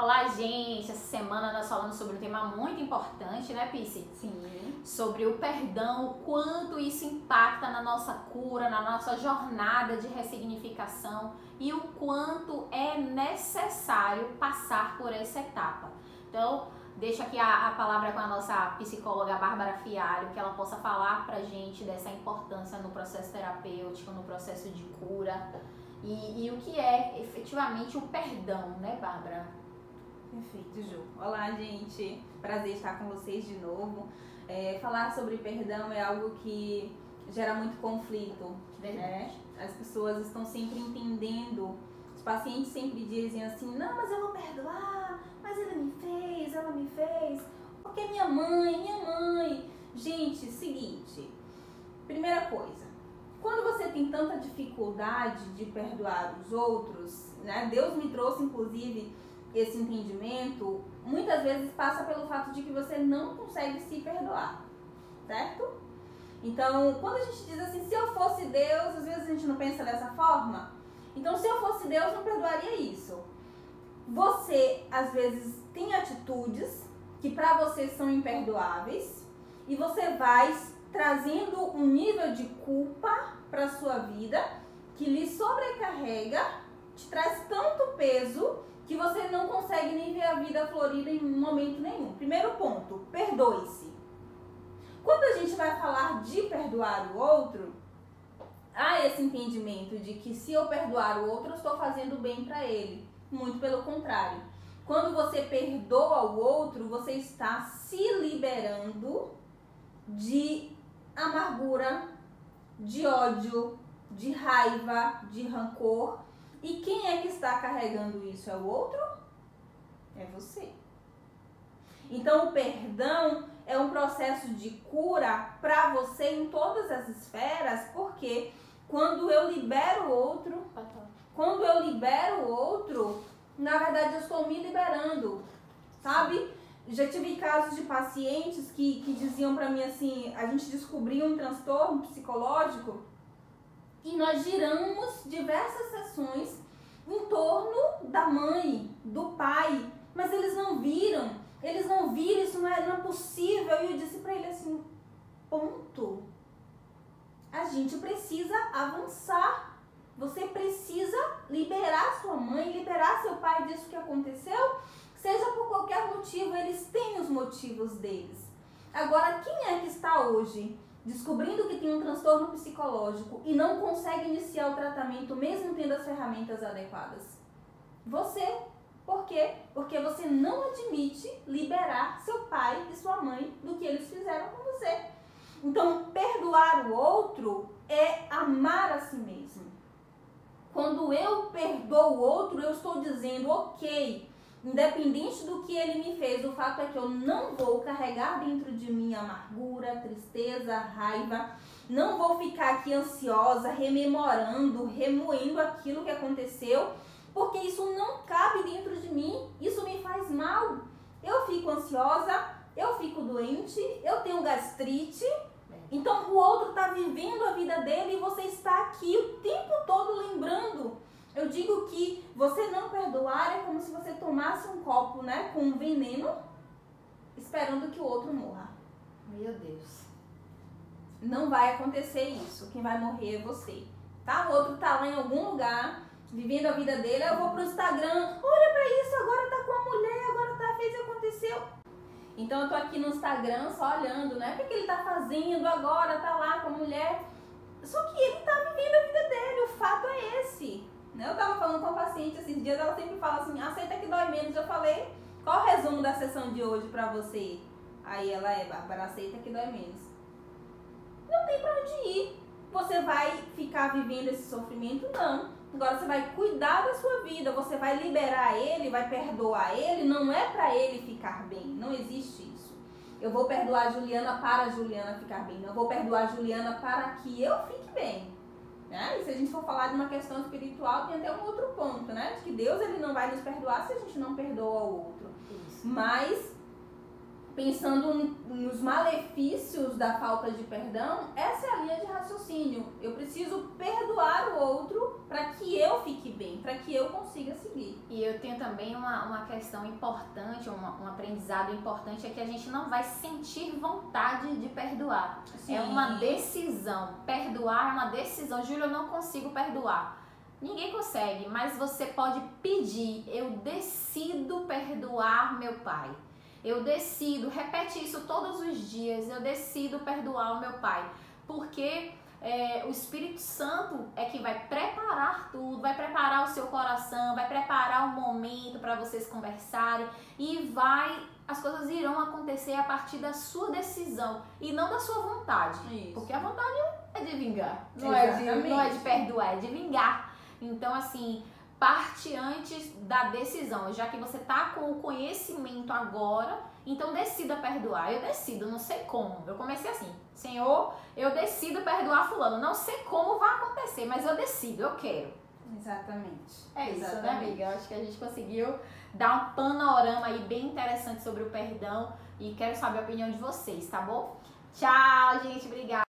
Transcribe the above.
Olá, gente! Essa semana nós falamos sobre um tema muito importante, né, Pisci? Sim. Sobre o perdão, o quanto isso impacta na nossa cura, na nossa jornada de ressignificação e o quanto é necessário passar por essa etapa. Então, deixo aqui a palavra com a nossa psicóloga Bárbara Fialho, que ela possa falar pra gente dessa importância no processo terapêutico, no processo de cura e o que é efetivamente o perdão, né, Bárbara? Perfeito, Ju. Olá, gente. Prazer estar com vocês de novo. Falar sobre perdão é algo que gera muito conflito, né? As pessoas estão sempre entendendo. Os pacientes sempre dizem assim, não, mas eu vou perdoar, mas ele me fez, ela me fez, porque minha mãe. Gente, seguinte, primeira coisa, quando você tem tanta dificuldade de perdoar os outros, né? Deus me trouxe, inclusive, esse entendimento, muitas vezes passa pelo fato de que você não consegue se perdoar, certo? Então, quando a gente diz assim, se eu fosse Deus, às vezes a gente não pensa dessa forma. Então, se eu fosse Deus, não perdoaria isso. Você, às vezes, tem atitudes que para você são imperdoáveis e você vai trazendo um nível de culpa para sua vida que lhe sobrecarrega, te traz tanto peso que você não consegue nem ver a vida florida em momento nenhum. Primeiro ponto, perdoe-se. Quando a gente vai falar de perdoar o outro, há esse entendimento de que se eu perdoar o outro, eu estou fazendo bem para ele. Muito pelo contrário. Quando você perdoa o outro, você está se liberando de amargura, de ódio, de raiva, de rancor. E quem é que está carregando isso? É o outro? É você. Então, o perdão é um processo de cura para você em todas as esferas, porque quando eu libero o outro, na verdade eu estou me liberando, sabe? Já tive casos de pacientes que diziam para mim assim, a gente descobriu um transtorno psicológico e nós giramos diversas sessões em torno da mãe, do pai, mas eles não viram, isso não é possível. E eu disse para ele assim, ponto, a gente precisa avançar, você precisa liberar sua mãe, liberar seu pai disso que aconteceu, seja por qualquer motivo, eles têm os motivos deles. Agora, quem é que está hoje descobrindo que tem um transtorno psicológico e não consegue iniciar o tratamento mesmo tendo as ferramentas adequadas? Você. Por quê? Porque você não admite liberar seu pai e sua mãe do que eles fizeram com você. Então, perdoar o outro é amar a si mesmo. Quando eu perdoo o outro, eu estou dizendo, ok, independente do que ele me fez, o fato é que eu não vou carregar dentro de mim amargura, tristeza, raiva, não vou ficar aqui ansiosa, rememorando, remoendo aquilo que aconteceu, porque isso não cabe dentro de mim, isso me faz mal. Eu fico ansiosa, eu fico doente, eu tenho gastrite, então o outro está vivendo a vida dele e você está aqui o tempo todo lembrando. Eu digo que você não perdoar é como se você tomasse um copo, né, com um veneno, esperando que o outro morra. Meu Deus. Não vai acontecer isso. Quem vai morrer é você, tá? O outro tá lá em algum lugar, vivendo a vida dele. Eu vou pro Instagram, olha pra isso, agora tá com a mulher, agora tá, fez e aconteceu. Então eu tô aqui no Instagram só olhando, né? O que ele tá fazendo agora, tá lá com a mulher. Só que ele tá vivendo a vida dele, o fato é esse. Eu tava falando com uma paciente esses dias, ela sempre fala assim, aceita que dói menos. Eu falei, qual o resumo da sessão de hoje pra você? Aí ela Bárbara, aceita que dói menos. Não tem pra onde ir. Você vai ficar vivendo esse sofrimento? Não. Agora você vai cuidar da sua vida, você vai liberar ele, vai perdoar ele, não é pra ele ficar bem, não existe isso. Eu vou perdoar a Juliana para a Juliana ficar bem, não, eu vou perdoar a Juliana para que eu fique bem. Né? E se a gente for falar de uma questão espiritual, tem até um outro ponto, né? De que Deus ele não vai nos perdoar se a gente não perdoa o outro. Isso. Mas pensando nos malefícios da falta de perdão, essa é a linha de raciocínio. Eu preciso perdoar o outro para que eu fique bem, para que eu consiga seguir. E eu tenho também uma questão importante, um aprendizado importante, é que a gente não vai sentir vontade de perdoar. Sim. É uma decisão. Perdoar é uma decisão. Júlia, eu não consigo perdoar. Ninguém consegue, mas você pode pedir: eu decido perdoar meu pai. Eu decido, repete isso todos os dias, eu decido perdoar o meu pai. Porque o Espírito Santo é que vai preparar tudo, vai preparar o seu coração, vai preparar o momento para vocês conversarem e as coisas irão acontecer a partir da sua decisão e não da sua vontade. Isso. Porque a vontade é de vingar, não Exatamente. é de perdoar, é de vingar. Então, assim, parte antes da decisão, já que você tá com o conhecimento agora, então decida perdoar. Eu decido, não sei como. Eu comecei assim: Senhor, eu decido perdoar fulano. Não sei como vai acontecer, mas eu decido, eu quero. Exatamente. É isso, Exatamente. né, amiga? Eu acho que a gente conseguiu dar um panorama aí bem interessante sobre o perdão e quero saber a opinião de vocês, tá bom? Tchau, gente. Obrigada.